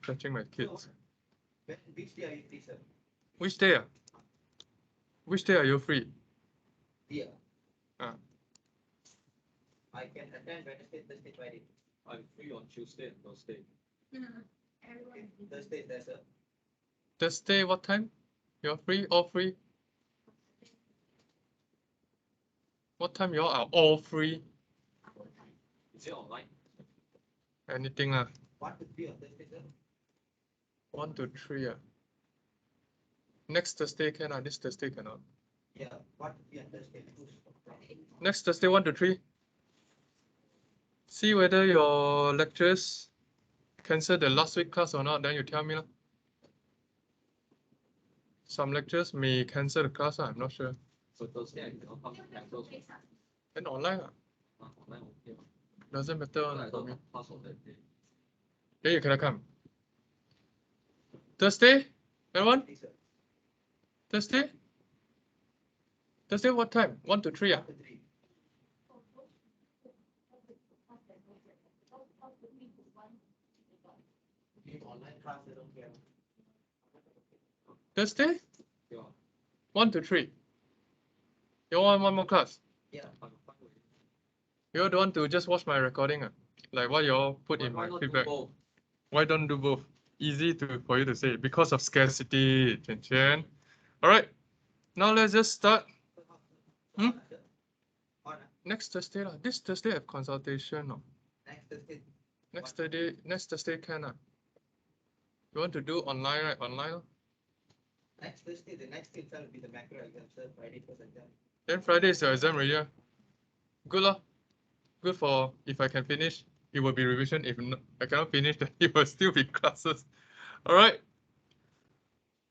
Fetching my kids. Which day are you free, sir? Which day? Which day are you free? Yeah. I can attend Wednesday, Thursday, Friday. I'm free on Tuesday and Thursday. Thursday, there's a. Thursday, what time? You're free? All free? What time you all are all free? Is it online? Anything 1 to 3 on Thursday, sir. 1 to 3 Next Thursday can this Thursday cannot. Yeah, 1 to 3 on Thursday. Next Thursday 1 to 3. See whether your lecturers cancel the last week class or not, then you tell me. Some lecturers may cancel the class, I'm not sure. So Thursday I cannot come to campus. Then online. Online okay. Doesn't matter. I don't have class on that day. Then you cannot come. Thursday? Everyone? Thursday? Thursday what time? 1 to 3 1 to 3. Online class, I don't care. Thursday? Yeah. 1 to 3. You want one more class? Yeah. You don't want to just watch my recording? Like what you all put in my feedback? Why don't do both? Easy for you to say. Because of scarcity, Chen Chen. Alright. Now let's just start. Next Thursday. This Thursday I have consultation. No? Next Thursday can. You want to do online, right? Online? Next Thursday, the next day will be the macro exam, sir. Friday first exam. Then Friday is your exam already. Good lah. Good for if I can finish, it will be revision. If not, I cannot finish, then it will still be classes. Alright.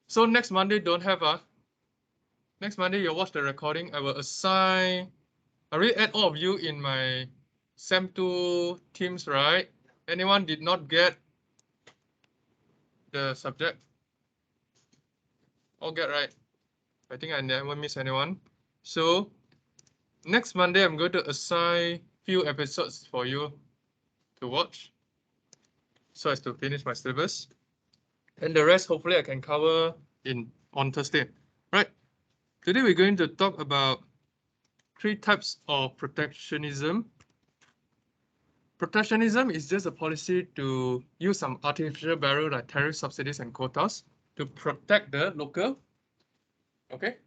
So next Monday don't have Next Monday you'll watch the recording. I will assign. I already add all of you in my SEM 2 teams, right? Anyone did not get the subject? All get right. I think I never miss anyone. So next Monday I'm going to assign few episodes for you to watch so as to finish my syllabus. And the rest hopefully I can cover on Thursday. Right. Today we're going to talk about 3 types of protectionism. Protectionism is just a policy to use some artificial barrier like tariff subsidies and quotas to protect the local. Okay.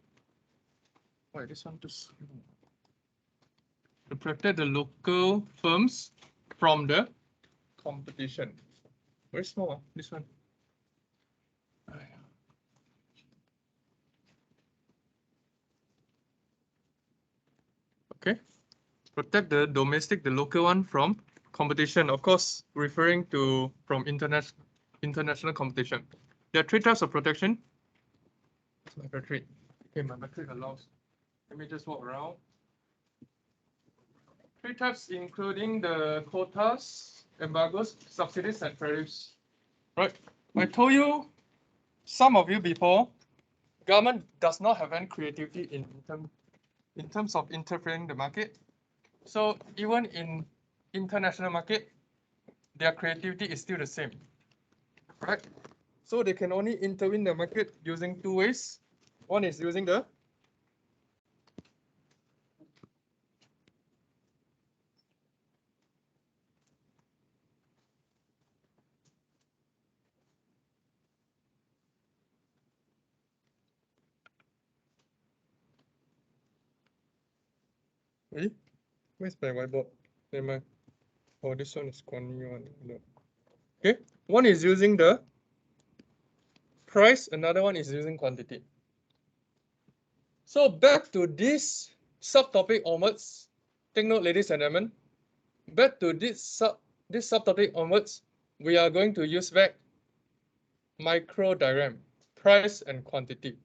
Why this one too slow? To protect the local firms from the competition. Very small, this one. Okay. Protect the local one from competition, of course, referring to from international competition. There are 3 types of protection. My battery. Okay, my battery allows. Let me just walk around. 3 types, including the quotas, embargoes, subsidies, and tariffs. Right. I told you, some of you before, government does not have any creativity in terms of interpreting the market. So even in international market, their creativity is still the same, right? So they can only intervene the market using 2 ways. One is using the where's my whiteboard? Never mind. Oh, this one is corny one. No. Okay, one is using the price, another one is using quantity. So back to this subtopic onwards. Take note, ladies and gentlemen. Back to this subtopic onwards, we are going to use back micro diagram, price and quantity.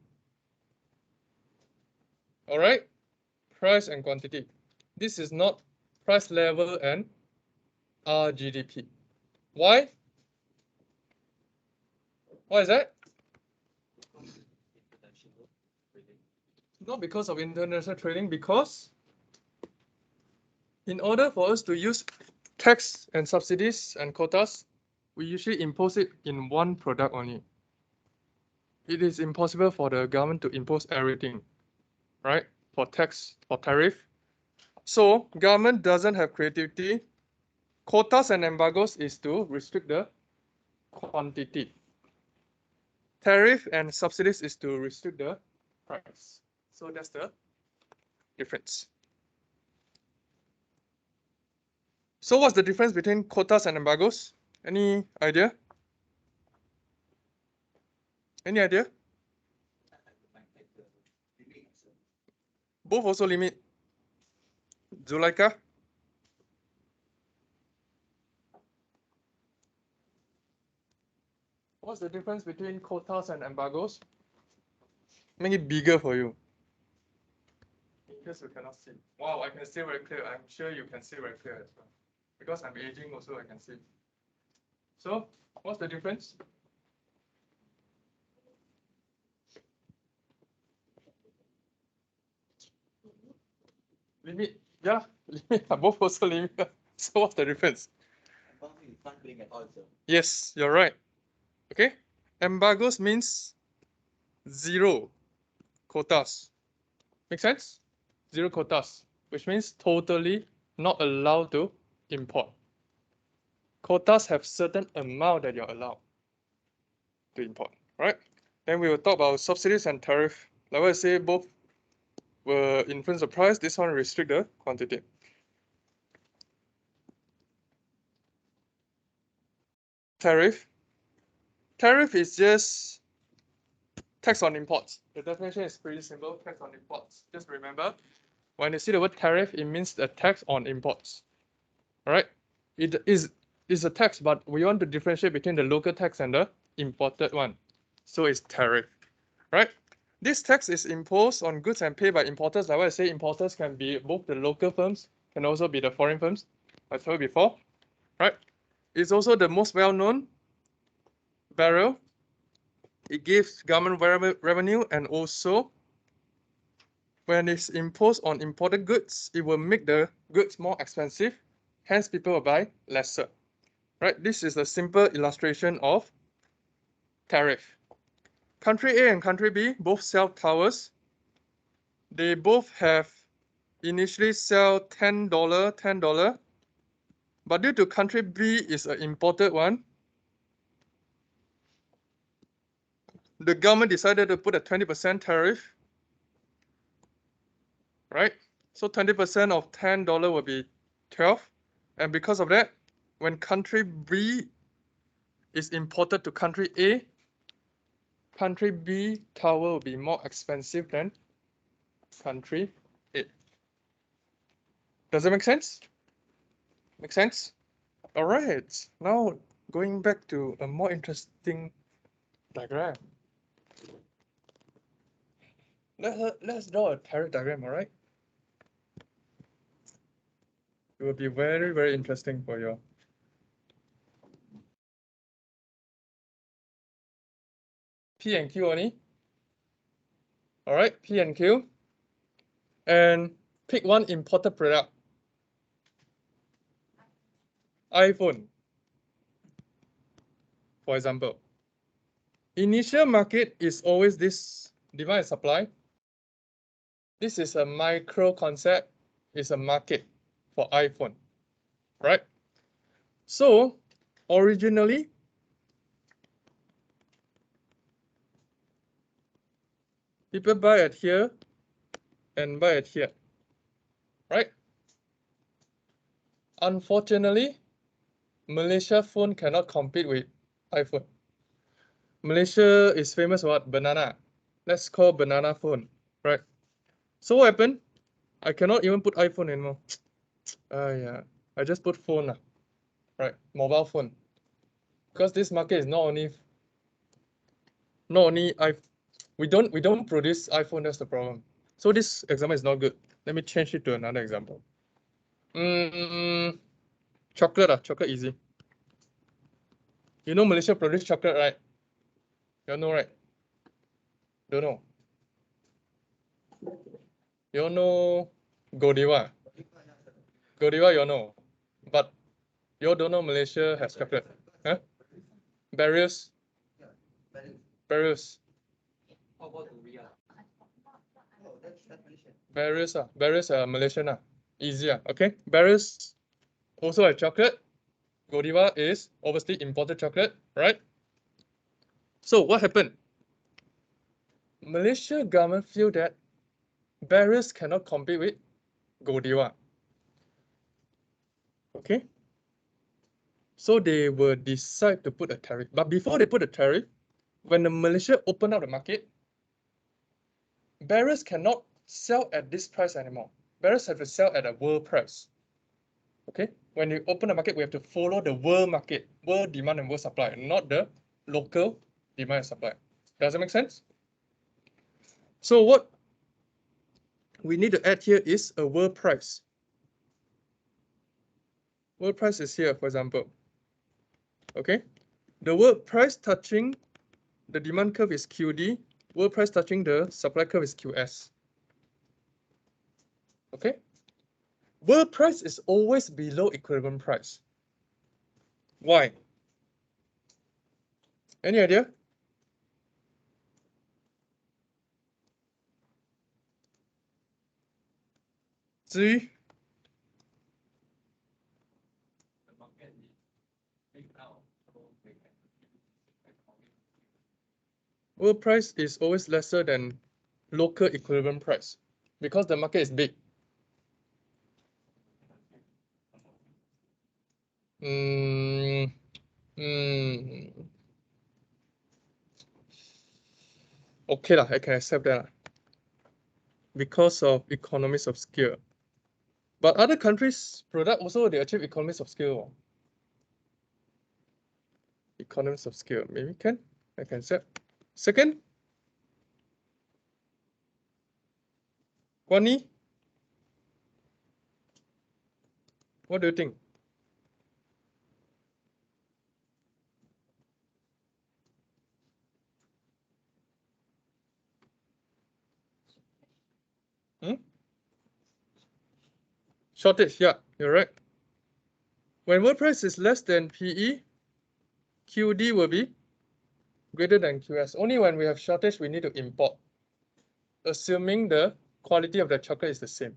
All right, price and quantity. This is not price level and RGDP. Why? Why is that? Not because of international trading, because in order for us to use tax and subsidies and quotas, we usually impose it in one product only. It is impossible for the government to impose everything, right? For tax, for tariff. So government doesn't have creativity. Quotas and embargoes is to restrict the quantity. Tariff and subsidies is to restrict the price. So that's the difference. So what's the difference between quotas and embargoes? Any idea? Any idea? Both also limit. Zulaika? What's the difference between quotas and embargoes? Make it bigger for you. In case you cannot see. Wow, I can see very clear. I'm sure you can see very clear as well. Because I'm aging also, I can see. So, what's the difference? Limit. Yeah, limit. Both also limit. So what's the difference? You can't bring at all, sir. Yes, you're right. Okay. Embargoes means zero quotas. Make sense? Zero quotas, which means totally not allowed to import. Quotas have certain amount that you're allowed to import, right? Then we will talk about subsidies and tariff. Like what I say, both will influence the price. This one restrict the quantity. Tariff. Tariff is just tax on imports. The definition is pretty simple, tax on imports. Just remember, when you see the word tariff, it means the tax on imports. All right? It is a tax, but we want to differentiate between the local tax and the imported one. So it's tariff, right? This tax is imposed on goods and paid by importers. Like what I say, importers can be both the local firms, can also be the foreign firms. I told you before, right? It's also the most well-known barrel. It gives government revenue, and also when it's imposed on imported goods, it will make the goods more expensive. Hence, people will buy lesser. Right? This is a simple illustration of tariff. Country A and country B both sell towers. They both have initially sell $10, $10. But due to country B is an imported one, the government decided to put a 20% tariff. Right? So 20% of $10 will be 12. And because of that, when country B is imported to country A, country B tower will be more expensive than country A. Does that make sense? Make sense? All right. Now going back to a more interesting diagram. Let's draw a tariff diagram, all right? It will be very, very interesting for you. P and Q only. All right, P and Q. And pick one imported product. iPhone, for example. Initial market is always this demand and supply. This is a micro concept. It's a market for iPhone, right? So originally, people buy it here and buy it here, right? Unfortunately, Malaysia phone cannot compete with iPhone. Malaysia is famous for what? Banana. Let's call banana phone, right? So what happened? I cannot even put iPhone anymore. Yeah, I just put phone, right? Mobile phone. Because this market is not only we don't produce iPhone. That's the problem. So this example is not good. Let me change it to another example. Chocolate, chocolate easy. You know Malaysia produce chocolate, right? You know, right? Don't know. You know Godiva. Godiva, you know. But you don't know Malaysia has chocolate. Huh? Barriers. Barriers. Barriers. How about Korea? Oh, that's Malaysian. Barriers. Barriers are Malaysian. Easier. Okay. Barriers also a chocolate. Godiva is obviously imported chocolate, right? So what happened? Malaysia government feel that barriers cannot compete with Godiva. Okay. So they will decide to put a tariff. But before they put a tariff, when the Malaysia open up the market, barriers cannot sell at this price anymore. Barriers have to sell at a world price. Okay. When you open the market, we have to follow the world market, world demand and world supply, not the local demand and supply. Does that make sense? So what we need to add here is a world price. World price is here, for example. Okay. The world price touching the demand curve is QD. World price touching the supply curve is QS. Okay. World price is always below equivalent price. Why? Any idea? Three. The market is big now, so they can economic. World price is always lesser than local equivalent price because the market is big. Okay lah, I can accept that lah. Because of economies of scale. But other countries' product also they achieve economies of scale. Economies of scale, maybe I can accept. Second, Kwani, what do you think? Shortage, yeah, you're right. When world price is less than PE, QD will be greater than QS. Only when we have shortage, we need to import, assuming the quality of the chocolate is the same,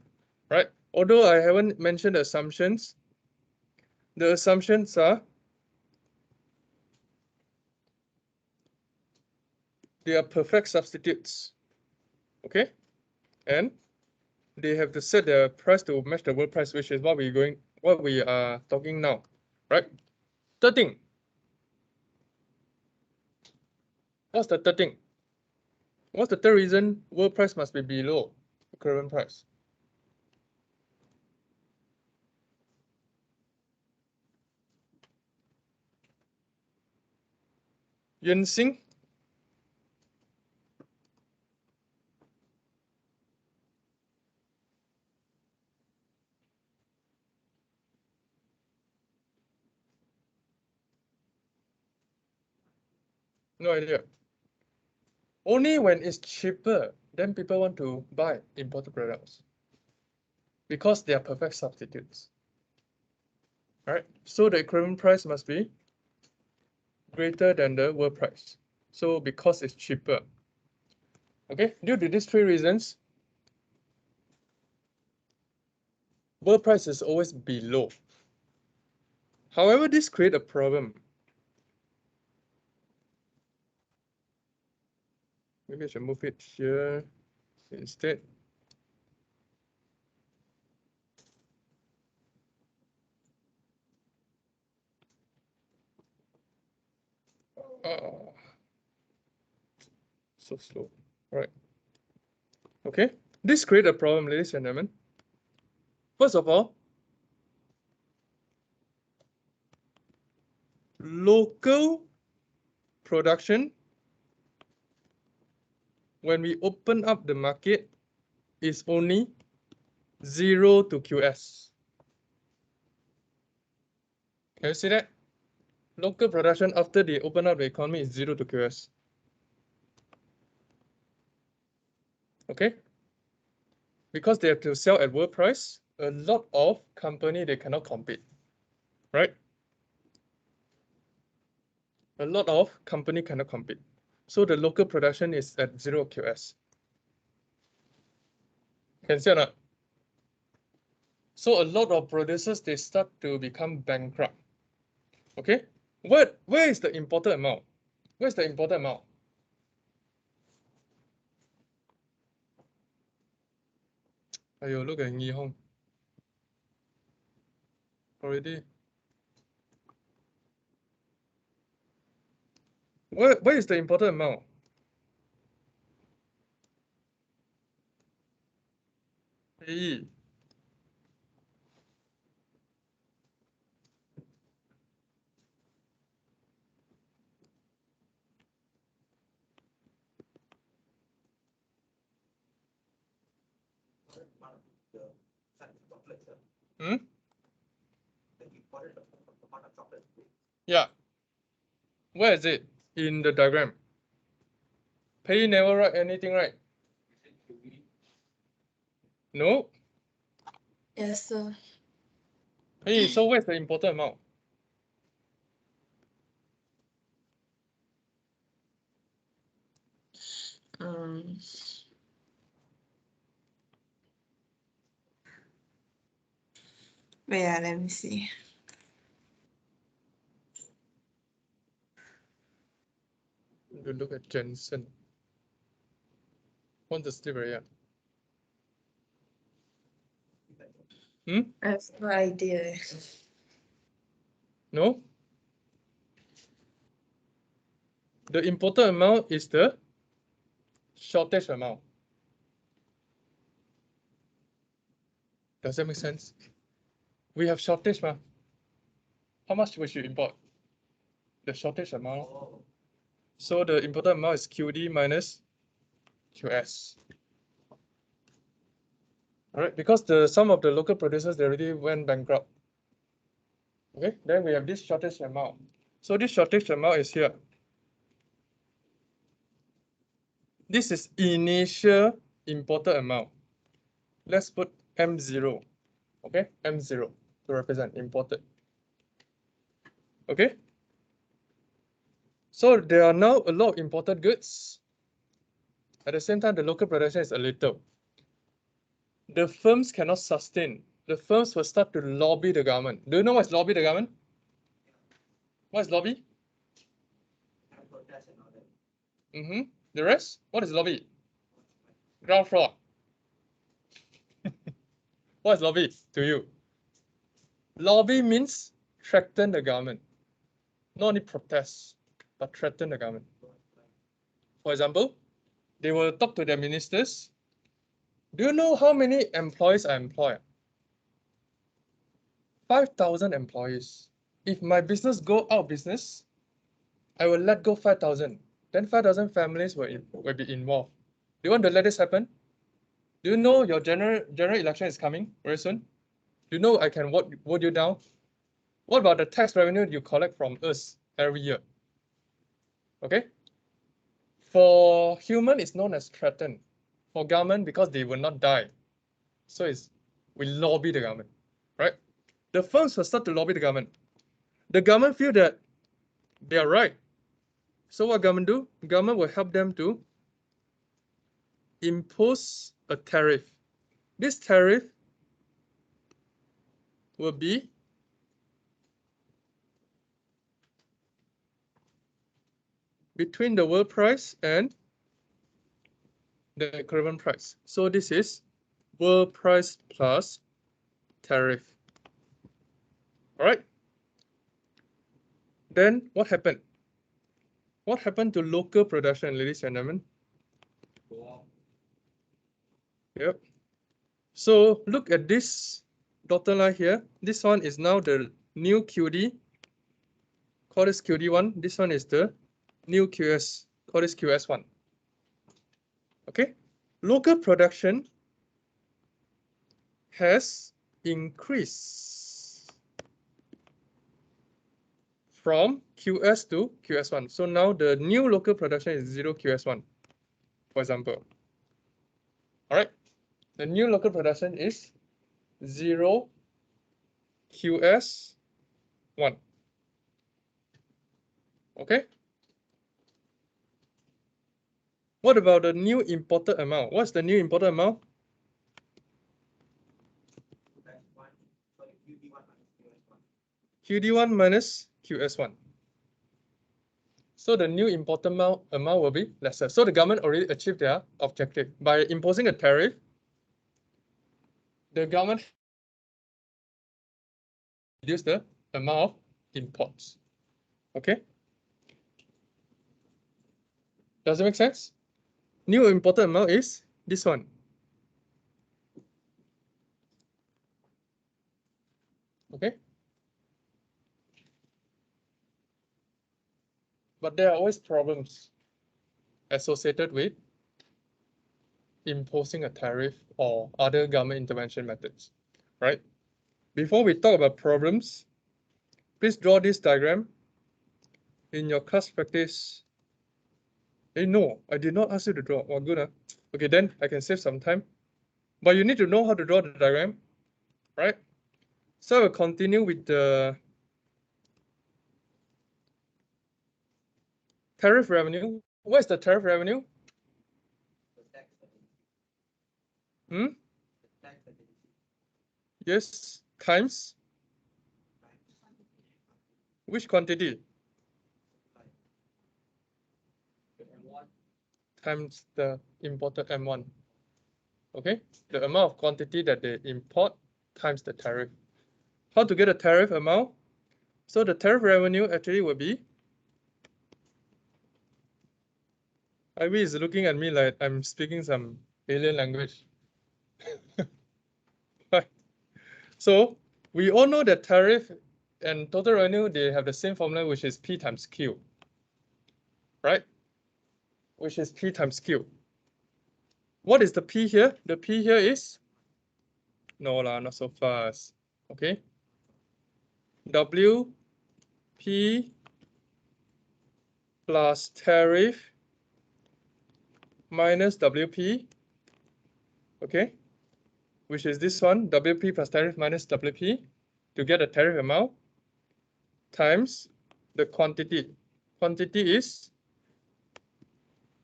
right? Although I haven't mentioned the assumptions are they are perfect substitutes, okay? And they have to set the price to match the world price, which is what we are talking now, right? Third thing. What's the third thing? What's the third reason world price must be below equivalent price? Yuan-Xing? No idea. Only when it's cheaper, then people want to buy imported products because they are perfect substitutes. All right, so the equivalent price must be greater than the world price. So because it's cheaper. Okay, due to these three reasons, world price is always below. However, this creates a problem. Maybe I should move it here instead. So slow. All right. Okay, this creates a problem, ladies and gentlemen. First of all, local production, when we open up the market, is only 0 to QS. Can you see that? Local production after they open up the economy is 0 to QS. Okay? Because they have to sell at world price, a lot of company they cannot compete. Right? A lot of company cannot compete. So the local production is at 0 QS. Can see or not? So a lot of producers, they start to become bankrupt. Okay, where is the imported amount? Where's the imported amount? Ayo, look at Nihon. Already. Where is the imported amount? Hey. Hmm? Yeah. Where is it in the diagram? Pei never write anything, right? No. Yes, sir. Hey, so where's the imported amount? Wait, let me see. You look at Jensen. Want to sleep already? Hmm? I have no idea. No? The imported amount is the shortage amount. Does that make sense? We have shortage, ma. How much we should import? The shortage amount. So the imported amount is QD minus QS. All right, because some of the local producers, they already went bankrupt. Okay, then we have this shortage amount. So this shortage amount is here. This is initial imported amount. Let's put M0. Okay, M0 to represent imported. Okay. So there are now a lot of imported goods. At the same time, the local production is a little. The firms cannot sustain. The firms will start to lobby the government. Do you know what's lobby the government? What is lobby? Mm-hmm. The rest? What is lobby? Ground floor. What is lobby to you? Lobby means threaten the government. Not only protest, but threaten the government. For example, they will talk to their ministers. Do you know how many employees I employ? 5,000 employees. If my business go out of business, I will let go 5,000. Then 5,000 families will be involved. Do you want to let this happen? Do you know your general election is coming very soon? Do you know I can vote you down? What about the tax revenue you collect from us every year? Okay. For human, it's known as threaten. For government, because they will not die. So we lobby the government, right? The firms will start to lobby the government. The government feel that they are right. So what government do? Government will help them to impose a tariff. This tariff will be between the world price and the equivalent price. So this is world price plus tariff. All right. Then what happened? What happened to local production, ladies and gentlemen? Yep. So look at this dotted line here. This one is now the new QD. Call this QD1. This one is the new QS. Call this QS1. Okay. Local production has increased from QS to QS1. So now the new local production is 0 QS1, for example. All right. The new local production is 0 QS1. Okay. What about the new imported amount? What's the new imported amount? That's one. Sorry, QD1 minus QS1. QD1 minus QS1. So the new imported amount will be lesser. So the government already achieved their objective. By imposing a tariff, the government reduced the amount of imports. Okay? Does it make sense? New imported amount is this one. Okay? But there are always problems associated with imposing a tariff or other government intervention methods, right? Before we talk about problems, please draw this diagram in your class practice. Hey, no, I did not ask you to draw. Oh, good. Huh? Okay, then I can save some time. But you need to know how to draw the diagram, right? So I will continue with the tariff revenue. What is the tariff revenue? The tax ability. Hmm? The tax ability. Yes, times which quantity? M1. Times the imported M1. Okay, the amount of quantity that they import times the tariff. How to get a tariff amount? So the tariff revenue actually will be, Ivy is looking at me like I'm speaking some alien language. Right. So we all know that tariff and total revenue, they have the same formula, which is P times Q, right? Which is P times Q. What is the P here? The P here is, no lah, not so fast. Okay. W P plus tariff minus WP, okay, which is this one, WP plus tariff minus WP, to get a tariff amount, times the quantity. Quantity is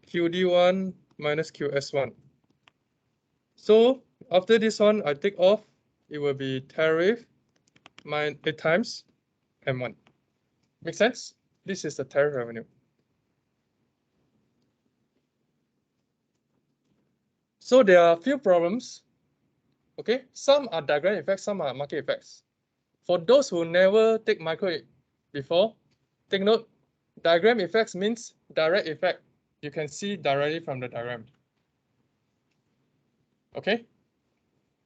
QD1 minus QS1. So after this one, I take off, it will be tariff minus 8 times M1. Make sense? This is the tariff revenue. So there are a few problems. Okay, some are diagram effects, some are market effects. For those who never take micro before, take note, diagram effects means direct effect. You can see directly from the diagram. Okay,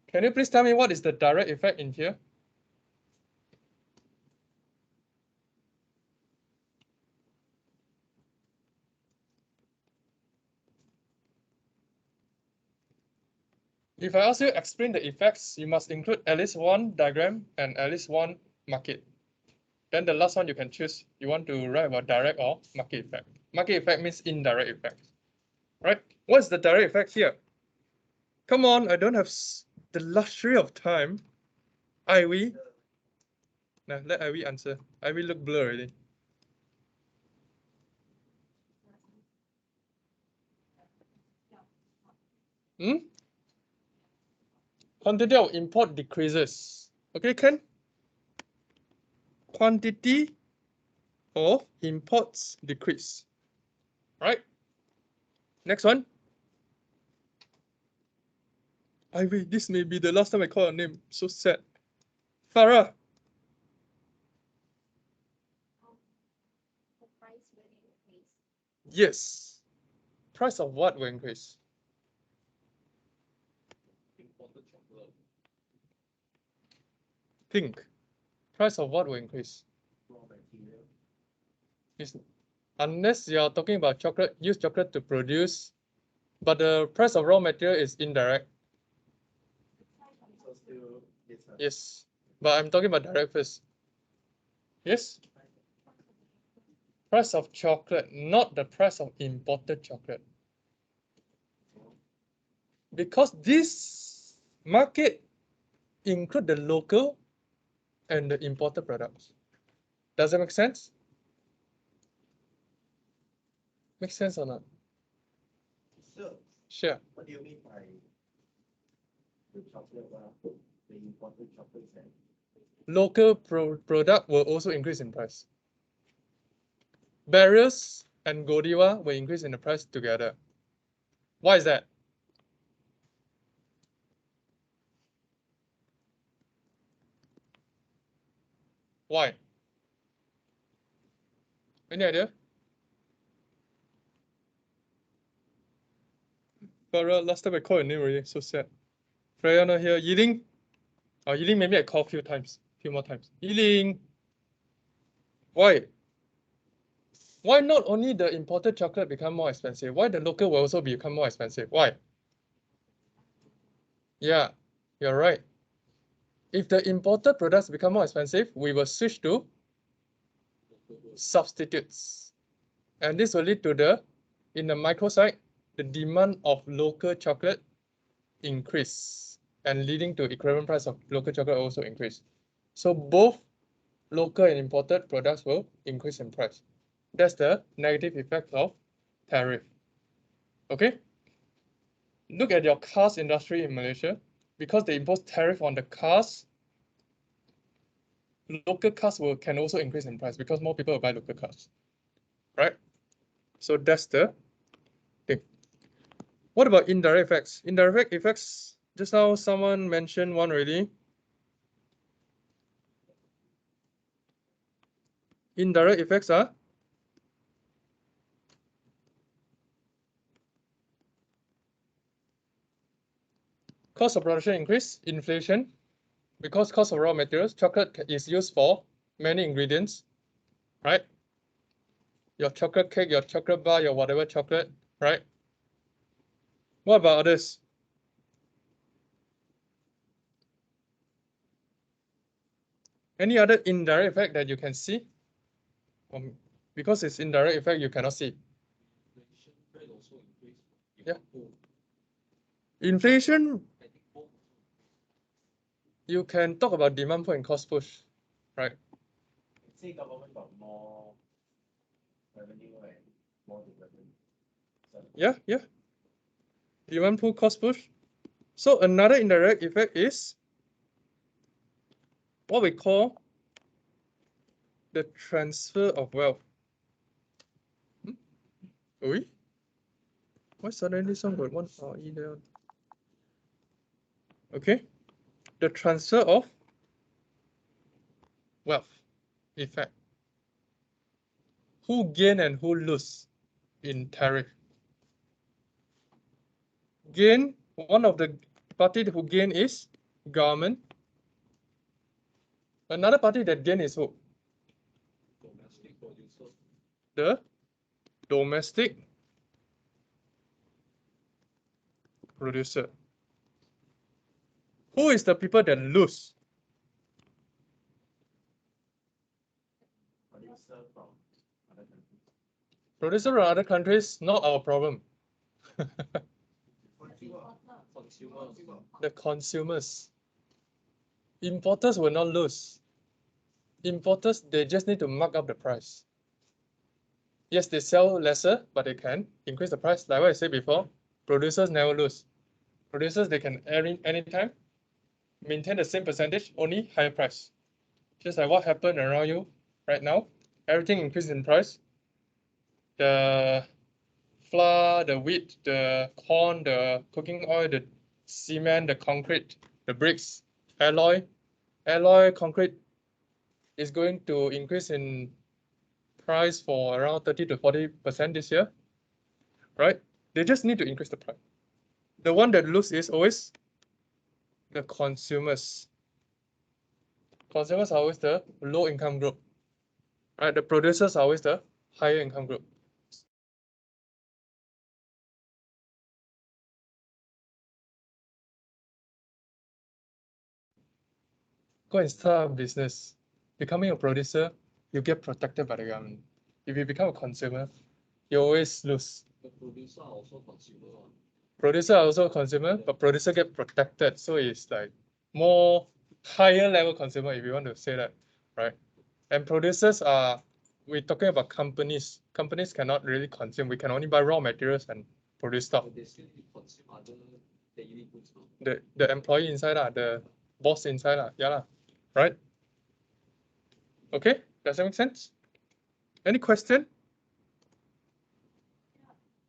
can you please tell me what is the direct effect in here? If I ask you explain the effects, you must include at least one diagram and at least one market. Then the last one you can choose. You want to write about direct or market effect. Market effect means indirect effect, right? What's the direct effect here? Come on, I don't have the luxury of time. Ivy. Now let Ivy answer. Ivy look blur already. Quantity of import decreases. Okay, Ken? Quantity of imports decrease. Right? Next one. Ivy, this may be the last time I call her name. So sad. Farah. The price will increase. Yes. Price of what will increase? Imported chocolate. Think. Price of what will increase? Raw material. It's, unless you're talking about chocolate, use chocolate to produce, but the price of raw material is indirect. So still, Yes, but I'm talking about direct first. Yes? Price of chocolate, not the price of imported chocolate. Because this market include the local and the imported products. Does that make sense? Make sense or not? So, Sure. what do you mean by the chocolate bar, the imported chocolate and Local product will also increase in price. Barriers and Godiva will increase in the price together. Why is that? Why? Any idea? Farah, last time I called your name already, so sad. Freya not here. Yiling? Oh, Yiling, maybe I call a few more times. Yiling! Why? Why not only the imported chocolate become more expensive? Why the local will also become more expensive? Why? Yeah, you're right. If the imported products become more expensive, we will switch to substitutes. And this will lead to in the micro side, the demand of local chocolate increase and leading to equivalent price of local chocolate also increase. So both local and imported products will increase in price. That's the negative effect of tariff. Okay? Look at your cars industry in Malaysia. Because they impose tariff on the cars, local cars can also increase in price because more people will buy local cars. Right? So that's the thing. What about indirect effects? Indirect effects, just now someone mentioned one already. Indirect effects are cost of production increase, inflation, because cost of raw materials, chocolate is used for many ingredients, right? Your chocolate cake, your chocolate bar, your whatever chocolate, right? What about others? Any other indirect effect that you can see? Because it's indirect effect, you cannot see. Yeah. Inflation, you can talk about demand pull and cost push, right? say government got more revenue and more development. Yeah. Demand pull, cost push. So another indirect effect is what we call the transfer of wealth. Oi? Why suddenly this one got one RE there? Okay. The transfer of wealth effect. Who gain and who lose in tariff? Gain, one of the party who gain is government. Another party that gain is who? Domestic producers. The domestic producer. Who is the people that lose? Producer from other countries. Producer from other countries, not our problem. The consumers. Importers will not lose. Importers, they just need to mark up the price. Yes, they sell lesser, but they can increase the price. Like what I said before, producers never lose. Producers, they can anytime maintain the same percentage, only higher price. Just like what happened around you right now. Everything increased in price. The flour, the wheat, the corn, the cooking oil, the cement, the concrete, the bricks, alloy, concrete is going to increase in price for around 30 to 40% this year, right? They just need to increase the price. The one that lose is always the consumers. Consumers are always the low income group, right? The producers are always the higher income group. Go and start a business. Becoming a producer, you get protected by the government. If you become a consumer, you always lose. The producer are also consumer. Producer are also consumer, but producer get protected. So it's like more higher level consumer, if you want to say that, right? And producers are we're talking about companies. Companies cannot really consume. We can only buy raw materials and produce stuff. But they still need to consume other daily goods. No? The employee inside, the boss inside, yeah, right? Okay, does that make sense? Any question?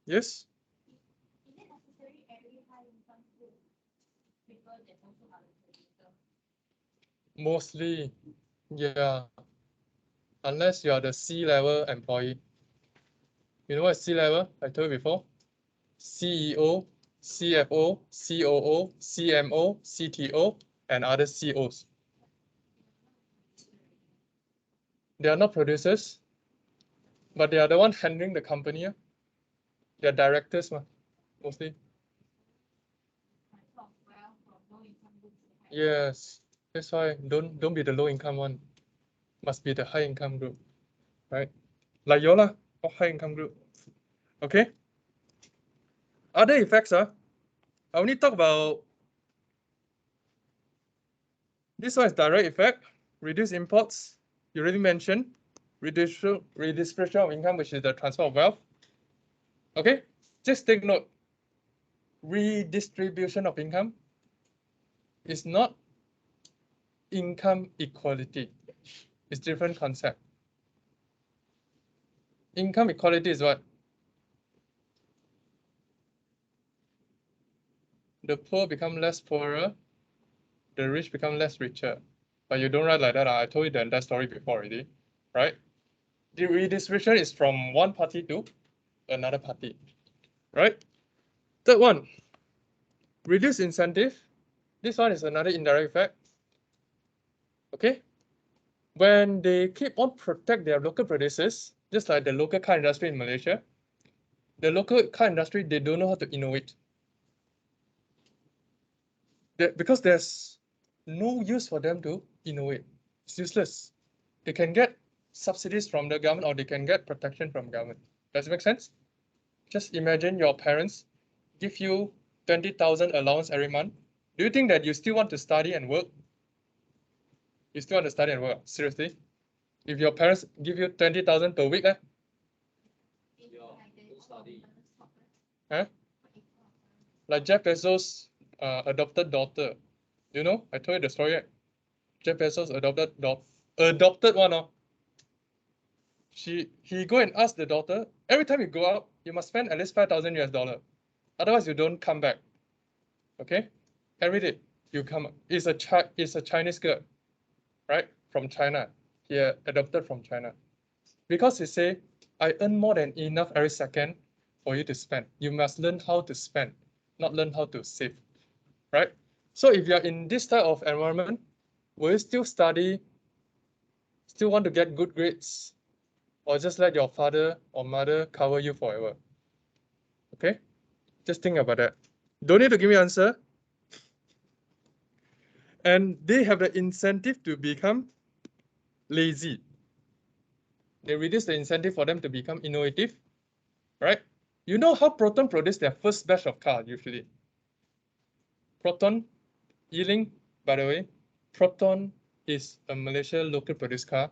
Yes? Is it necessary every high income to people that also are a producer? Mostly, yeah. Unless you are the C-level employee. You know what is C-level? I told you before. CEO, CFO, COO, CMO, CTO, and other COs. They are not producers, but they are the one handling the company. They are directors, mostly. Yes, that's why don't be the low income one. Must be the high income group, right? Like Yola, high income group. Okay. Other effects, I only talk about this one is direct effect, reduce imports. You already mentioned redistribution of income, which is the transfer of wealth. Okay, just take note. Redistribution of income is not income equality. It's different concept. Income equality is what? The poor become less poorer, the rich become less richer. But you don't write like that. I told you the entire story before already, right? The redistribution is from one party to another party, right? Third one, reduce incentive. This one is another indirect effect. Okay, when they keep on protect their local producers, just like the local car industry in Malaysia, the local car industry, they don't know how to innovate. Because there's no use for them to innovate. It's useless. They can get subsidies from the government or they can get protection from government. Does it make sense? Just imagine your parents give you 20,000 allowance every month. Do you think that you still want to study and work? You still want to study and work? Seriously? If your parents give you 20,000 per week, Yeah, don't study. Huh? Like Jeff Bezos' adopted daughter. You know, I told you the story. Right? Jeff Bezos' adopted one. He go and ask the daughter, every time you go out, you must spend at least 5,000 US dollar. Otherwise, you don't come back. Okay? Every day you come. It's a Chinese girl, right? From China. He adopted from China. Because he say, I earn more than enough every second for you to spend. You must learn how to spend, not learn how to save, right? So if you're in this type of environment, will you still study, still want to get good grades, or just let your father or mother cover you forever? Okay, just think about that. Don't need to give me an answer. And they have the incentive to become lazy. They reduce the incentive for them to become innovative, right? You know how Proton produced their first batch of car usually? Proton, Yiling, by the way, Proton is a Malaysia local produced car.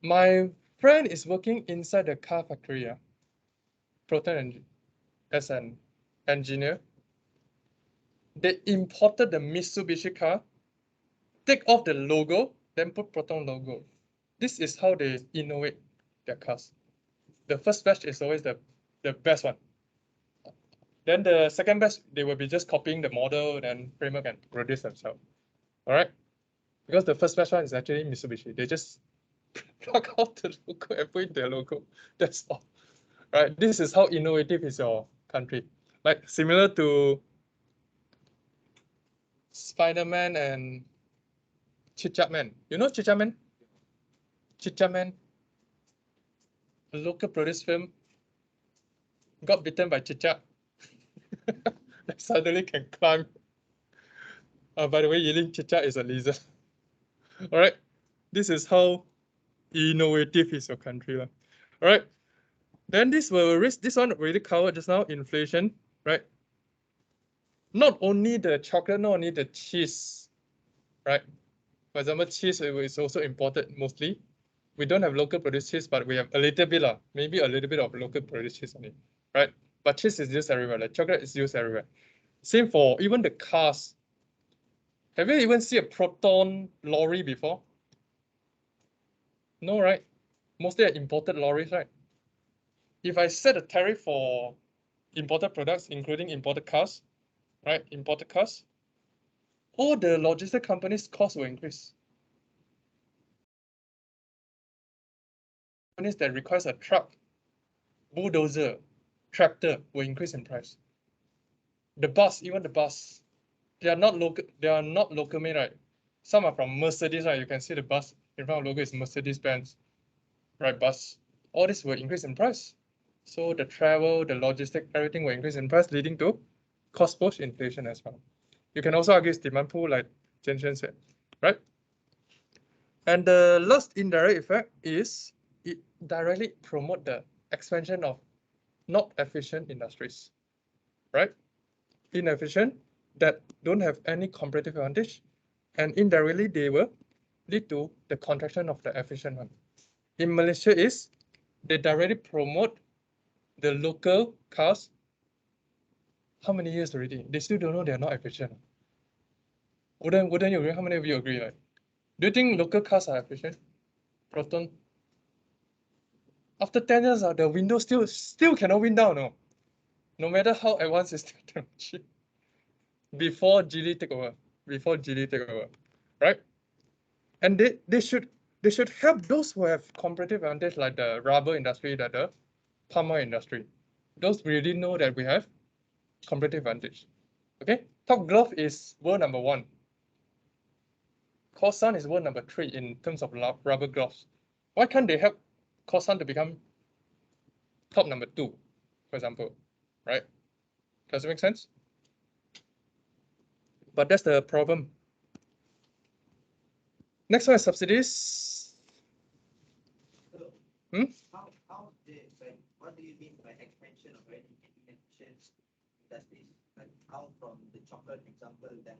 My friend is working inside the car factory, Proton as an engineer. They imported the Mitsubishi car, take off the logo, then put Proton logo. This is how they innovate their cars. The first batch is always the best one. Then the second batch, they will be just copying the model and framework and produce themselves. All right? Because the first batch one is actually Mitsubishi. They just plug out the logo and put in their logo. That's all. Right? This is how innovative is your country. Like similar to Spider-Man and Chit-Chat-Man. You know Chit-Chat-Man? Chit-Chat-Man, a local produced film, got bitten by Chit-Chat. Suddenly can climb. By the way, Yiling, Chit-Chat is a lizard. All right. This is how innovative is your country. All right. Then this one already covered just now, inflation, right? Not only the chocolate, not only the cheese, right? For example, cheese is also imported mostly. We don't have local produced cheese, but we have a little bit of, maybe a little bit of local produced cheese on it, right? But cheese is used everywhere, like chocolate is used everywhere. Same for even the cars. Have you even seen a Proton lorry before? No, right? Mostly are imported lorries, right? If I set a tariff for imported products, including imported cars, right? Imported cars, all the logistic companies' costs will increase. Companies that requires a truck, bulldozer, tractor will increase in price. The bus, even the bus, they are not local made, right? Some are from Mercedes, right? You can see the bus in front of logo is Mercedes-Benz, right? Bus. All this will increase in price. So the travel, the logistic, everything will increase in price, leading to cost push inflation as well. You can also argue it's demand pull, like Chen Chen said, right? And the last indirect effect is it directly promote the expansion of not efficient industries, right? Inefficient that don't have any competitive advantage, and indirectly they will lead to the contraction of the efficient one. In Malaysia is they directly promote the local cars. How many years already? They still don't know they're not efficient. Wouldn't you agree? How many of you agree? Like, do you think local cars are efficient? Proton. After 10 years, the window still cannot win down, no matter how advanced is technology. Before Geely take over, right? And they should help those who have competitive advantage, like the rubber industry, like the palm oil industry. Those really know that we have competitive advantage. Okay, Top Glove is world number 1. Corsan is world number 3 in terms of rubber gloves. Why can't they help Corsan to become top number 2, for example, right? Does it make sense? But that's the problem. Next one is subsidies. How they, like, what do you mean by expansion of very inefficient industries? Like how from the chocolate example that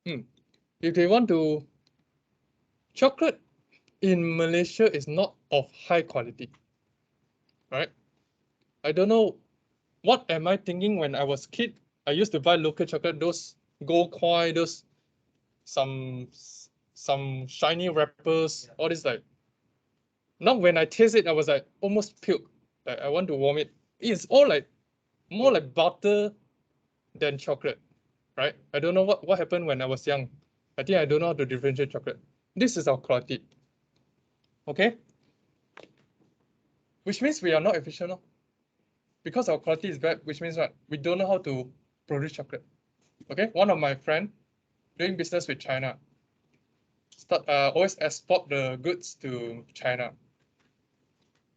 happens? If they want to, chocolate in Malaysia is not of high quality, right? I don't know what am I thinking when I was a kid. I used to buy local chocolate, those gold coin, those some shiny wrappers, all this like. Now when I taste it, I was like almost puke. Like I want to vomit. It's all like more like butter than chocolate, right? I don't know what happened when I was young. I think I don't know how to differentiate chocolate. This is our quality. Okay? Which means we are not efficient. No? Because our quality is bad, which means what? We don't know how to produce chocolate. Okay? One of my friend doing business with China. Always export the goods to China.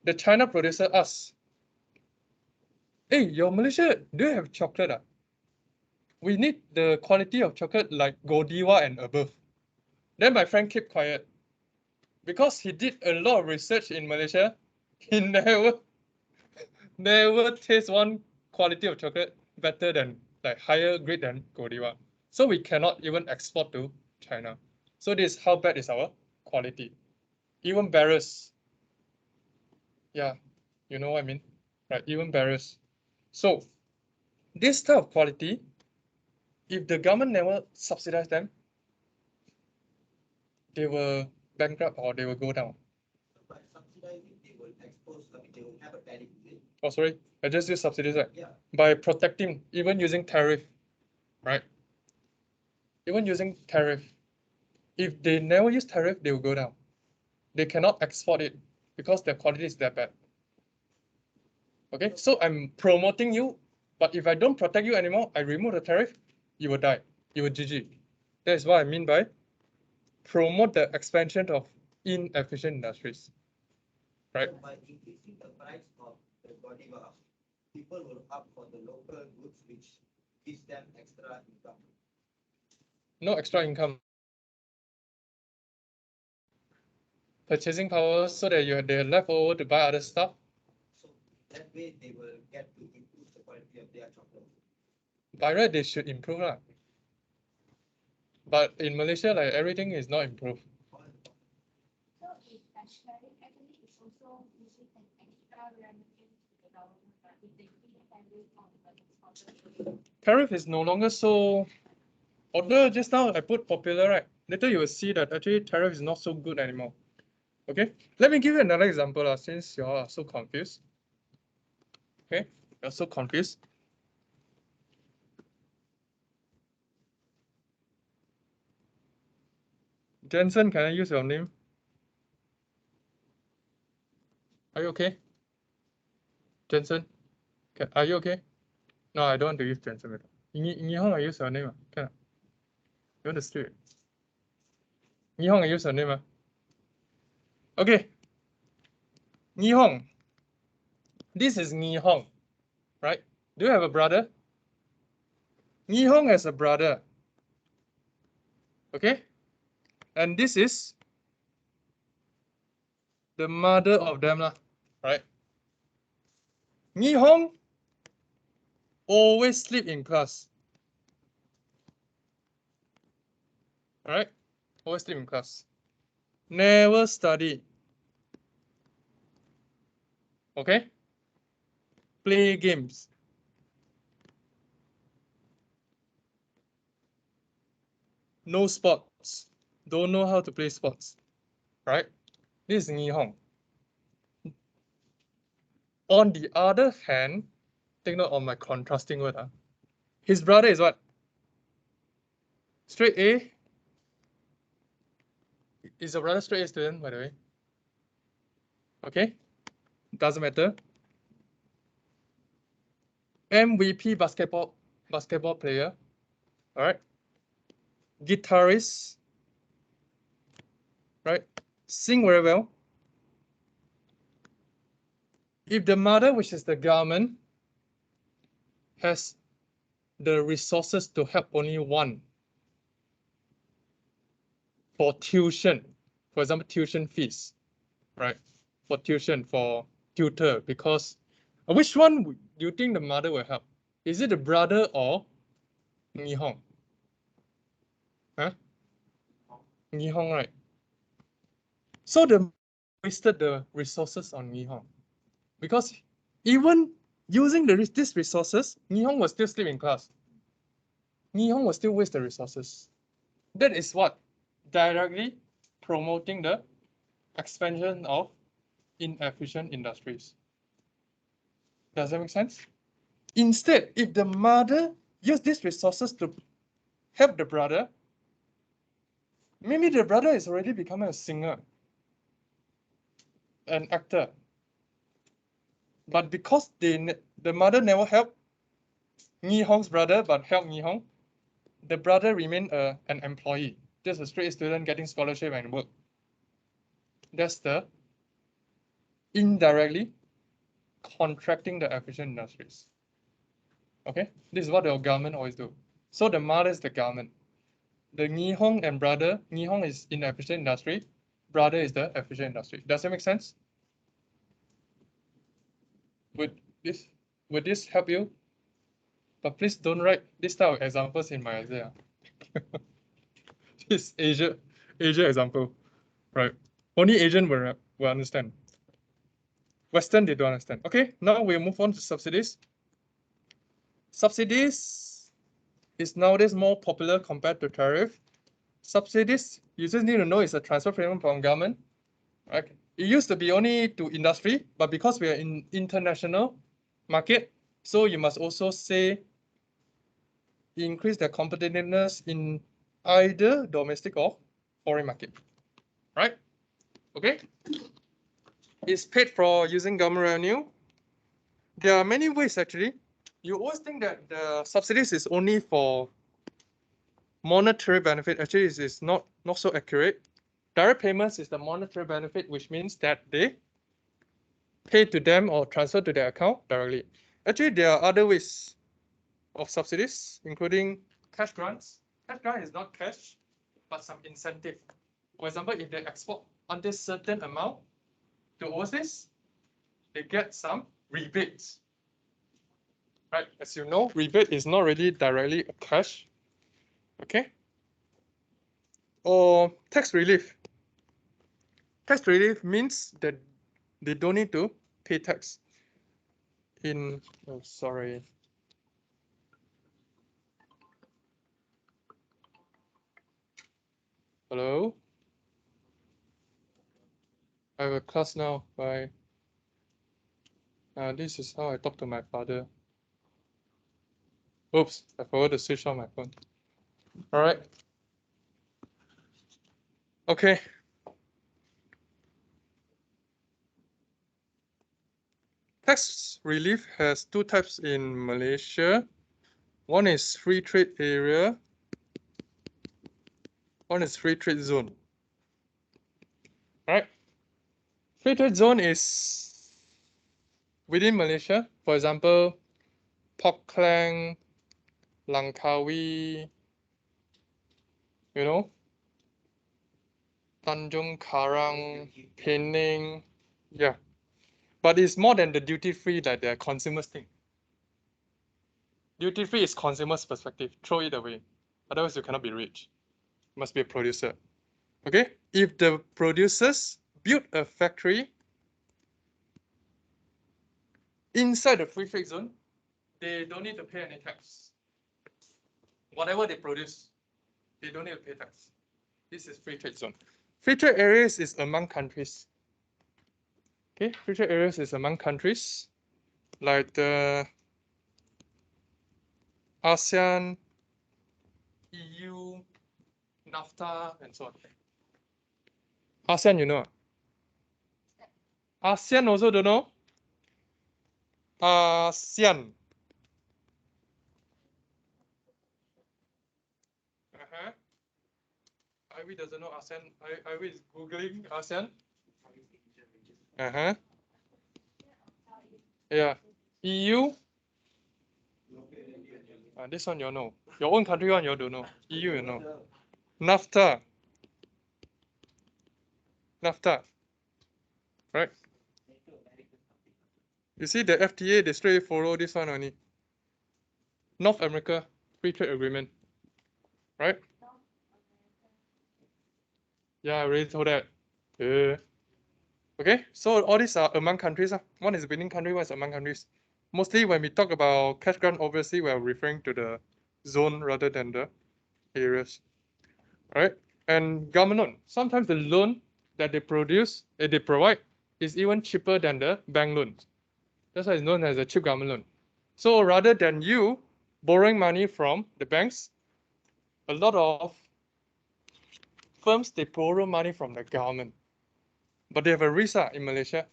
The China producer asks, hey, your Malaysia, do you have chocolate? We need the quality of chocolate like Godiva and above. Then my friend kept quiet. Because he did a lot of research in Malaysia, he never taste one quality of chocolate better than, like, higher grade than Godiva. So we cannot even export to China. So this is how bad is our quality. Even barriers. Yeah, you know what I mean? Right, even barriers. So this type of quality, if the government never subsidize them, they will bankrupt or they will go down. By subsidizing, they will expose, I mean, they will have a tariff. Oh, sorry, I just use subsidies, right? Yeah. By protecting, even using tariff, right? Even using tariff. If they never use tariff, they will go down. They cannot export it because their quality is that bad. Okay, so I'm promoting you, but if I don't protect you anymore, I remove the tariff, you will die. You will GG. That is what I mean by promote the expansion of inefficient industries. Right? So by increasing the price of the Godiva, people will opt for the local goods, which gives them extra income. No extra income. Purchasing power so that they have left over to buy other stuff. So that way they will get to improve the quality of their chocolate. By right, they should improve. But in Malaysia, like everything is not improved. So if Ashkari also receive an extra revenue to the government, but if they give tariff on the exported Tariff is no longer so. Although just now I put popular, right? Later you will see that actually tariff is not so good anymore. Okay, let me give you another example since you all are so confused. Okay, you're so confused. Jensen, can I use your name? Are you okay? Jensen, are you okay? No, I don't want to use Jensen. Nihong, I use your name. Can you want to sleep? Nihong, I use your name. Okay. Nihong. This is Nihong, right? Do you have a brother? Nihong has a brother. Okay? And this is the mother of them, right? Nihong always sleep in class. Alright? Always sleep in class. Never study. Okay? Play games. No sports. Don't know how to play sports. Right? This is Nihong. On the other hand, take note of my contrasting word. His brother is what? Straight A. Is your brother straight A student, by the way? Okay? Doesn't matter. MVP basketball player. All right. Guitarist. Right? Sing very well. If the mother, which is the government, has the resources to help only one for tuition, for example, tuition fees, right? For tuition, for tutor, because which one do you think the mother will help? Is it the brother or Nihong? Huh? Nihong, right? So they wasted the resources on Nihong. Because even using these resources, Nihong will still sleep in class. Nihong will still waste the resources. That is what? Directly promoting the expansion of inefficient industries. Does that make sense? Instead, if the mother used these resources to help the brother, maybe the brother is already becoming a singer, an actor. But because the mother never helped Nihong's brother, but helped Nihong, the brother remained an employee, just a straight student getting scholarship and work. That's the indirectly contracting the efficient industries. Okay, this is what the government always do. So the mother is the government. The Nihong and brother, Nihong is inefficient industry, brother is the efficient industry. Does that make sense? Would this help you? But please don't write this type of examples in my essay. This Asia example, right? Only Asian will understand. Western, they don't understand. Okay, now we'll move on to subsidies. Subsidies is nowadays more popular compared to tariff. Subsidies, you just need to know it's a transfer payment from government. Right? It used to be only to industry, but because we are in international market, so you must also say increase their competitiveness in either domestic or foreign market. Right? Okay. It's paid for using government revenue. There are many ways actually. You always think that the subsidies is only for monetary benefit. Actually, it is not so accurate. Direct payments is the monetary benefit, which means that they pay to them or transfer to their account directly. Actually, there are other ways of subsidies, including cash grants. Cash grant is not cash, but some incentive. For example, if they export under certain amount to overseas, they get some rebates. Right? As you know, rebate is not really directly a cash. Okay? Or tax relief. Tax relief means that They don't need to pay tax in, oh, sorry. Hello? I have a class now. Bye. This is how I talk to my father. Oops, I forgot to switch on my phone. All right. Okay. Tax relief has two types in Malaysia. One is free trade area. One is free trade zone. All right. Free trade zone is within Malaysia. For example, Pok Klang, Langkawi, you know, Tanjung Karang, Penang. Yeah. But it's more than the duty free that the consumers think. Duty free is consumer's perspective. Throw it away. Otherwise, you cannot be rich. You must be a producer. Okay? If the producers build a factory inside the free trade zone, they don't need to pay any tax. Whatever they produce, they don't need to pay tax. This is free trade zone. Free trade areas is among countries. Okay, free trade areas is among countries like the ASEAN, EU, NAFTA, and so on. ASEAN, you know? ASEAN also don't know? ASEAN. Ivy doesn't know ASEAN. Ivy is Googling ASEAN. Yeah. EU. This one you know. Your own country one you don't know. EU you know. NAFTA. NAFTA. Right? You see the FTA, they straight follow this one only. North America Free Trade Agreement. Right? Yeah, I already told that. Okay, so all these are among countries. One is within country, one is among countries. Mostly when we talk about cash grant, obviously we are referring to the zone rather than the areas. All right, and government loan. Sometimes the loan that they produce, they provide, is even cheaper than the bank loans. That's why it's known as a cheap government loan. So rather than you borrowing money from the banks, a lot of firms, they borrow money from the government. But they have a risk in Malaysia.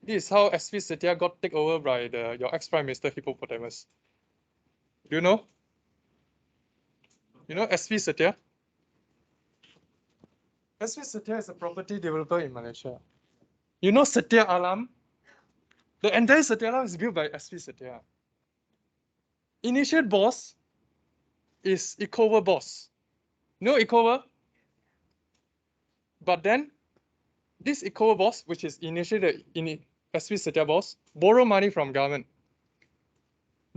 This is how SV Setia got taken over by your ex-Prime Minister Hippopotamus. Do you know? You know SV Setia? SV Setia is a property developer in Malaysia. You know Setia Alam? The entire Setia Alam is built by SV Setia. Initial boss is Ecover boss. You know Ecover? But then, this Ecover boss, which is initially the SV Setia boss, borrow money from government.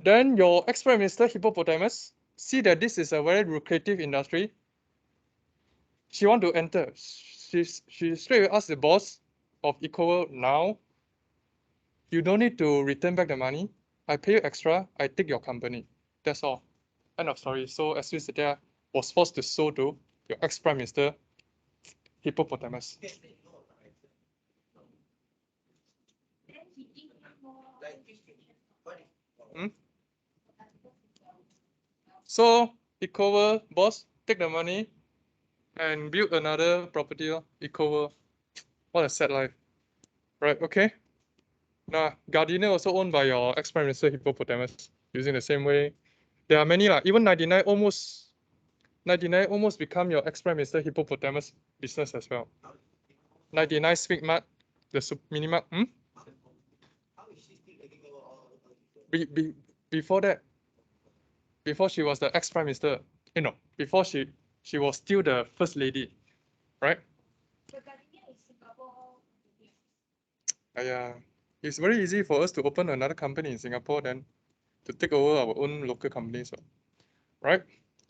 Then your ex-Prime Minister Hippopotamus see that this is a very lucrative industry. She want to enter. She straight away ask the boss of Ecover now, you don't need to return back the money. I pay you extra, I take your company. That's all. End of story. So SV Setia was forced to sell to your ex-Prime Minister Hippopotamus. So Ecover boss take the money and build another property, Ecover. What a sad life. Right, okay. Now, Gardenia also owned by your ex-Prime Minister Hippopotamus, using the same way. There are many, even 99 almost become your ex-Prime Minister Hippopotamus business as well. 99 Speak Mart, the Minimart. Before that, before she was the ex-Prime Minister, before she was still the First Lady, right? Yeah, it's very easy for us to open another company in Singapore than to take over our own local companies, right?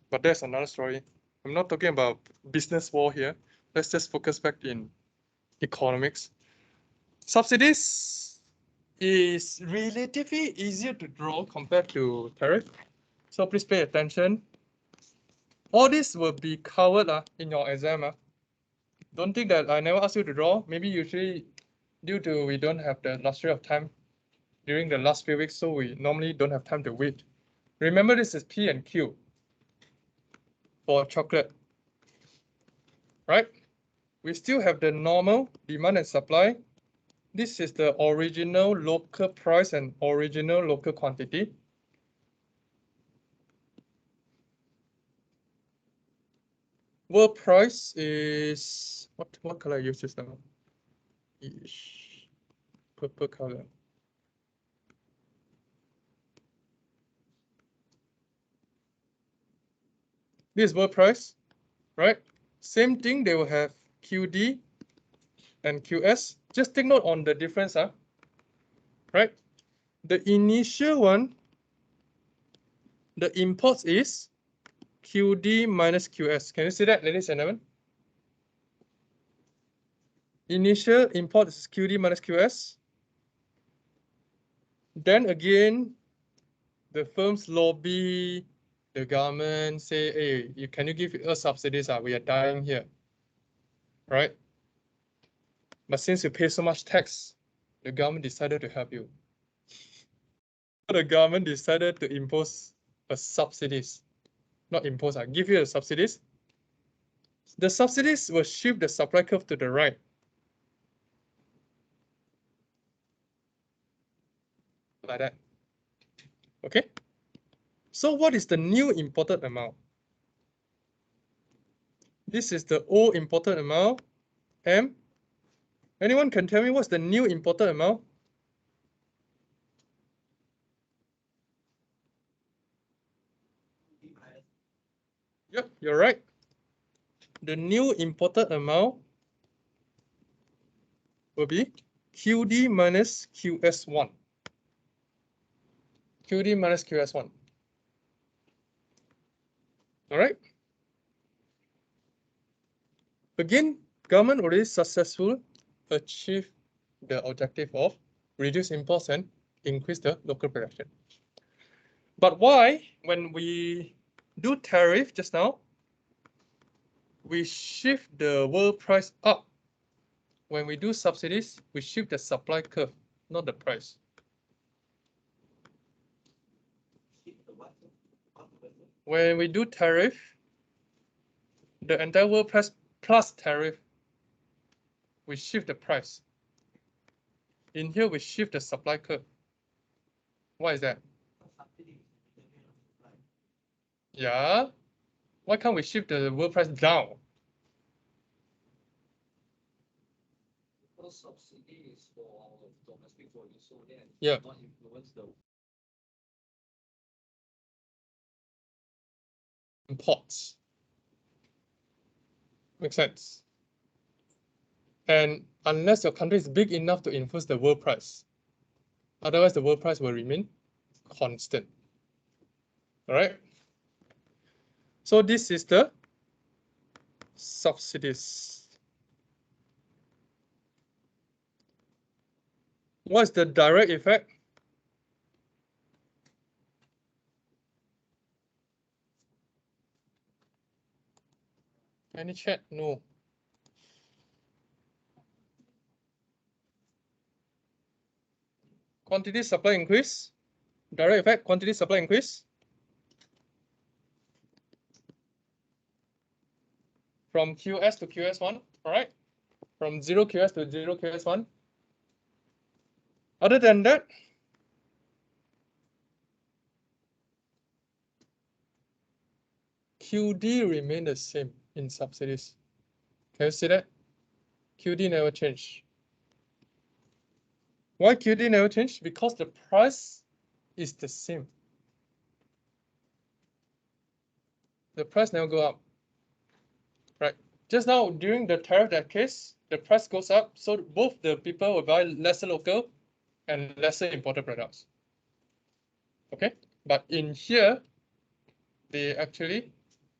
But that's another story. I'm not talking about business war here. Let's just focus back in economics. Subsidies is relatively easier to draw compared to tariff. So please pay attention. All this will be covered in your exam. Don't think that I never asked you to draw. Maybe usually due to we don't have the luxury of time during the last few weeks, so we normally don't have time to wait. Remember, this is P and Q for chocolate, right? We still have the normal demand and supply. This is the original local price and original local quantity. World price is, what color I use this now? Purple color. This is world price, right? Same thing, they will have QD and QS. Just take note on the difference, right? The initial one, the imports is QD minus QS. Can you see that, ladies and gentlemen? Initial import is QD minus QS. Then again, the firms lobby the government, say, hey, can you give us subsidies? We are dying here, right? But since you pay so much tax, the government decided to help you. The government decided to impose a subsidies, not impose, give you a subsidies. The subsidies will shift the supply curve to the right. Like that. Okay. So what is the new imported amount? This is the old imported amount, M. Anyone can tell me what's the new imported amount? Yep, you're right. The new imported amount will be QD minus QS1. QD minus QS1. All right. Again, government already successful achieve the objective of reduce imports and increase the local production. But why, when we do tariff just now, we shift the world price up? When we do subsidies, we shift the supply curve, not the price. When we do tariff, the entire world price plus tariff, we shift the price. In here, we shift the supply curve. Why is that? Yeah. Why can't we shift the world price down? Because subsidy is for our domestic produce, so then Yeah. not influence the Imports. Makes sense. And unless your country is big enough to influence the world price, otherwise the world price will remain constant. All right. So this is the subsidies. What is the direct effect? Any chat? No. Quantity supply increase. Direct effect, quantity supply increase. From QS to QS1, all right? From 0 QS to 0 QS1. Other than that, QD remain the same in subsidies. Can you see that? QD never changed. Why QD never changed? Because the price is the same. The price never go up. Right. Just now during the tariff that case, the price goes up, so both the people will buy lesser local and lesser imported products. Okay, but in here, they actually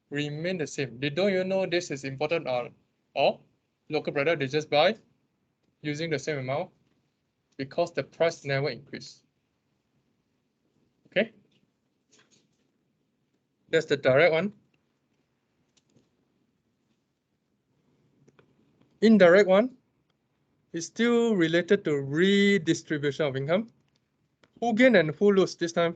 remain the same. They don't even know this is important or local product. They just buy using the same amount because the price never increased. Okay? That's the direct one. Indirect one is still related to redistribution of income. Who gain and who lose this time?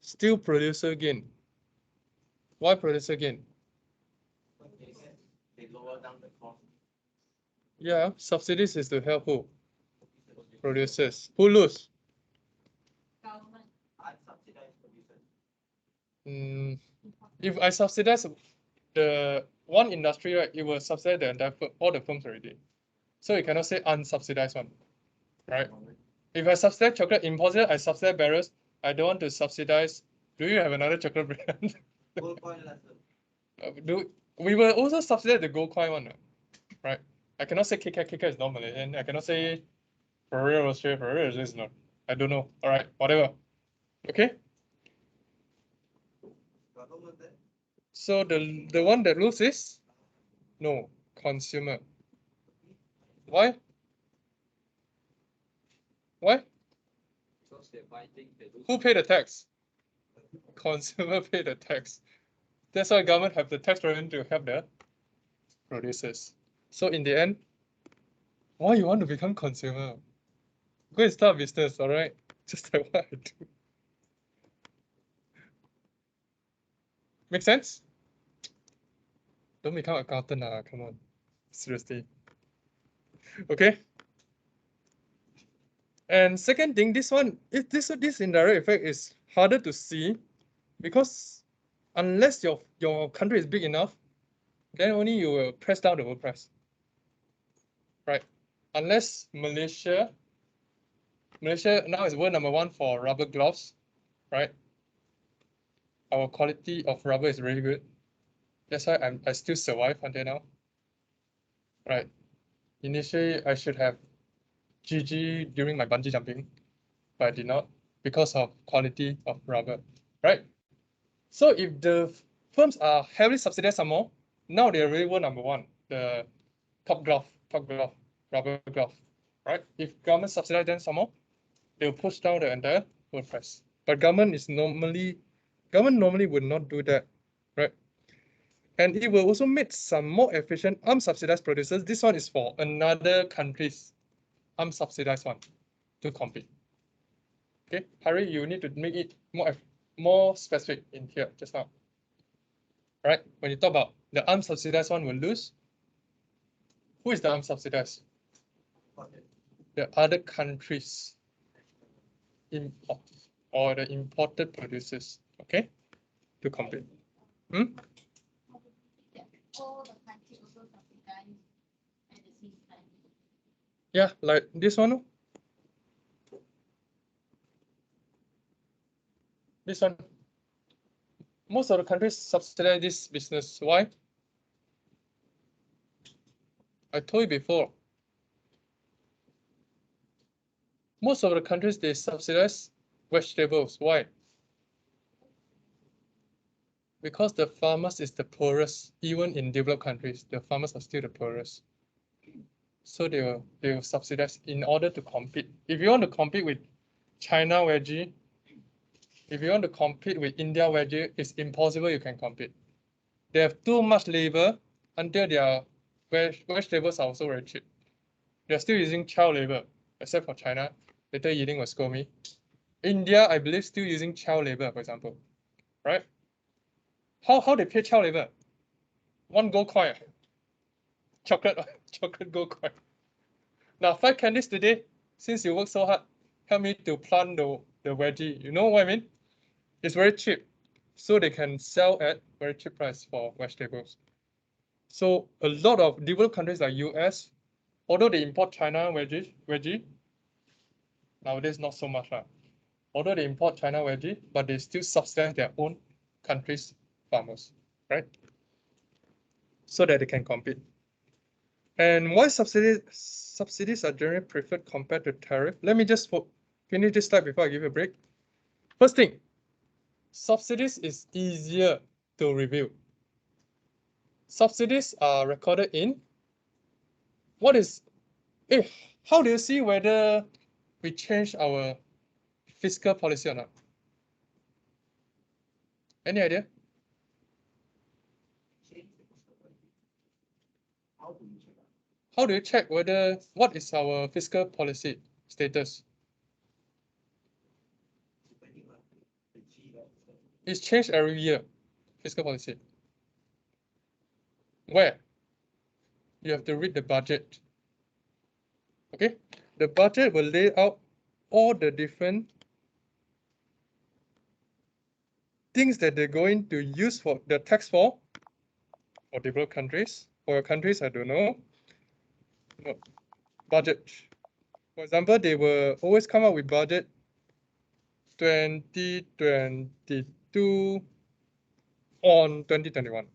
Still producer gain. Why producer gain? They lower down the cost. Yeah, subsidies is to help who? Producers. Who lose? Government. Unsubsidized producers. If I subsidize the one industry, right, it will subsidize the entire all the firms already. So you cannot say unsubsidized one, right? If I subsidize chocolate importer, I subsidize barrels. I don't want to subsidize. Do you have another chocolate brand? Gold coin lesson. We will also subsidize the gold coin one, right? I cannot say KK is not Malaysian. I cannot say Ferrero Rocher is not. I don't know. All right, whatever. Okay. Government then? So the one that loses is no consumer. Why? Why? Because they buy things they do. Who pay the tax? Consumer pay the tax. That's why government have the tax revenue to help the producers. So in the end, why you want to become consumer? Go and start business, all right? Just like what I do. Make sense? Don't become accountant, come on. Seriously. Okay. And second thing, this one, this indirect effect is harder to see because unless your country is big enough, then only you will press down the world price. Right? Unless Malaysia now is world #1 for rubber gloves, right? Our quality of rubber is really good. That's why I still survive until now. Right. Initially, I should have GG during my bungee jumping, but I did not because of quality of rubber, right? So if the firms are heavily subsidized some more, now they're really world #1, the top glove, rubber glove, right? If government subsidize them some more, they'll push down the entire world price. But government normally would not do that, right? And it will also make some more efficient unsubsidized producers. This one is for another country's unsubsidized one to compete. Okay, Harry, you need to make it more specific in here just now. All right, when you talk about the unsubsidized one will lose, who is the unsubsidized? The other countries import or the imported producers, okay, to compete. All the countries also subsidize at the same time. Yeah, like this one. This one. Most of the countries subsidize this business. Why? I told you before. Most of the countries, they subsidize vegetables. Why? Because the farmers is the poorest. Even in developed countries, the farmers are still the poorest. So they will subsidize in order to compete. If you want to compete with China veggie, if you want to compete with India veggie, it's impossible you can compete. They have too much labor until their vegetables are also very cheap. They're still using child labor, except for China. Later Yiding will scold me. India, I believe, still using child labor, for example. Right? How they pay child labor? 1 gold coin. Chocolate gold coin. Now 5 candies today, since you work so hard, help me to plant the veggie. You know what I mean? It's very cheap. So they can sell at very cheap price for vegetables. So a lot of developed countries like US, although they import China veggie, nowadays not so much. Although they import China veggie, but they still subsidize their own country's farmers, right? So that they can compete. And why subsidies are generally preferred compared to tariff? Let me just finish this slide before I give you a break. First thing, subsidies is easier to review. Subsidies are recorded in how do you see whether we change our fiscal policy or not? Any idea? Change the fiscal policy. How do you check out? How do you check whether what is our fiscal policy status? Depending on the G of the It's changed every year, fiscal policy. Where? You have to read the budget. Okay? The budget will lay out all the different things that they're going to use for the tax for developed countries. For your countries, I don't know. No. Budget. For example, they will always come up with budget 2022 on 2021.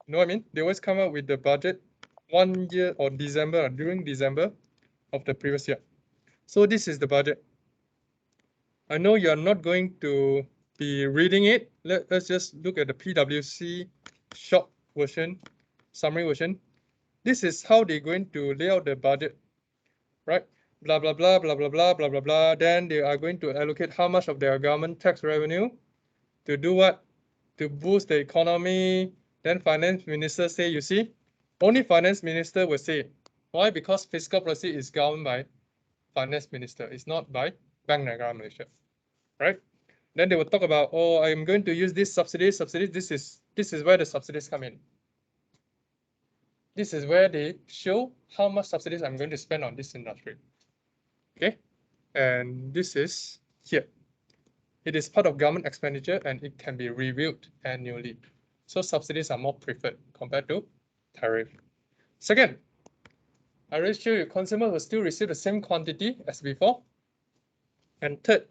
You know what I mean? They always come up with the budget 1 year or December, during December of the previous year. So this is the budget. I know you're not going to be reading it. Let's just look at the PwC short version, summary version. This is how they're going to lay out the budget, right? Blah, blah, blah, blah, blah, blah, blah, blah, blah. Then they are going to allocate how much of their government tax revenue to do what? To boost the economy. Then finance minister say, you see, only finance minister will say. Why? Because fiscal policy is governed by finance minister. It's not by Bank Negara Malaysia, right? Then they will talk about, oh, I'm going to use this subsidies. This is where the subsidies come in. This is where they show how much subsidies I'm going to spend on this industry. Okay, and this is here. It is part of government expenditure and it can be reviewed annually. So subsidies are more preferred compared to tariff. Second, I already showed you consumers will still receive the same quantity as before. And third,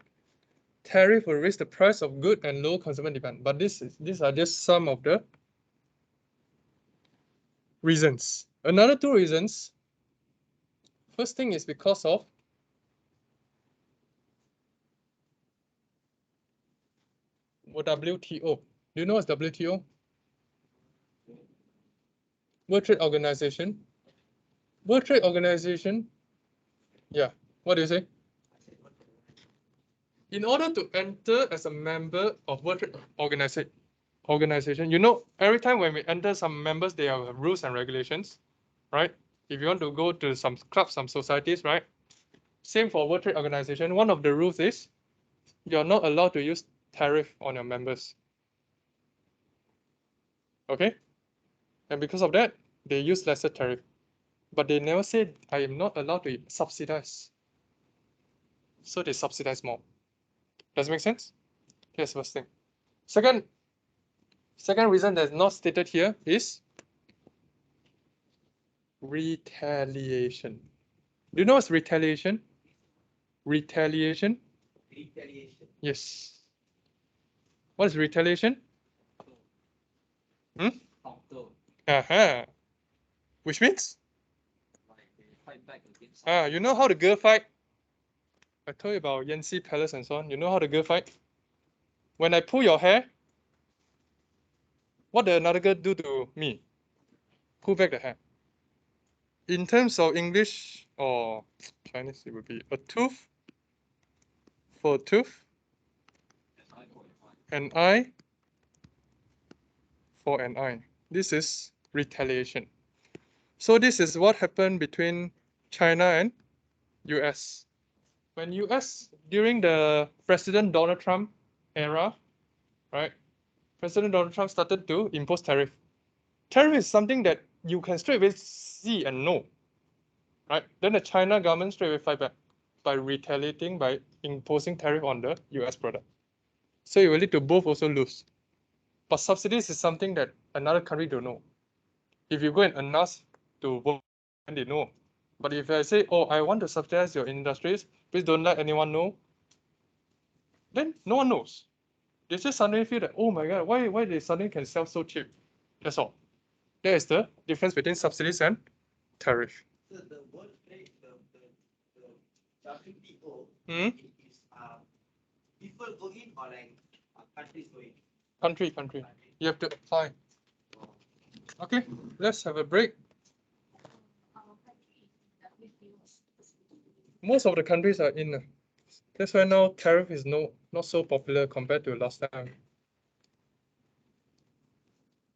tariff will raise the price of good and low consumer demand. But these are just some of the reasons. Another two reasons. First thing is because of WTO. Do you know what's WTO? World Trade Organization. World Trade Organization. Yeah. What do you say? In order to enter as a member of World Trade Organization, you know, every time when we enter some members, they have rules and regulations, right? If you want to go to some clubs, some societies, right? Same for World Trade Organization. One of the rules is you're not allowed to use tariff on your members. Okay? And because of that, they use lesser tariff. But they never say I am not allowed to subsidize. So they subsidize more. Does it make sense? Here's the first thing. Second reason that's not stated here is retaliation. Do you know what's retaliation? Retaliation? retaliation. Yes. What is retaliation? Uh-huh. Which means? Like they fight back against You know how the girl fight? I told you about Yanxi Palace and so on. You know how the girl fight? When I pull your hair, what did another girl do to me? Pull back the hair. In terms of English or Chinese, it would be a tooth for a tooth, an eye for an eye. This is retaliation. So this is what happened between China and US. When US, during the President Donald Trump era, right? President Donald Trump started to impose tariff. Tariff is something that you can straight away see and know, right? Then the China government straight away fight back by retaliating, by imposing tariff on the US product. So it will lead to both also lose. But subsidies is something that another country don't know. If you go and announce to vote, and they know. But if I say, oh, I want to subsidize your industries, please don't let anyone know, then no one knows. They just suddenly feel that, oh my God, why they suddenly can sell so cheap? That's all. That is the difference between subsidies and tariff. So the World Trade, the WTO Hmm? is people go in or like countries going. Country. You have to find. Okay, let's have a break. Our country is WTO. Most of the countries are in. That's why now tariff is not so popular compared to last time.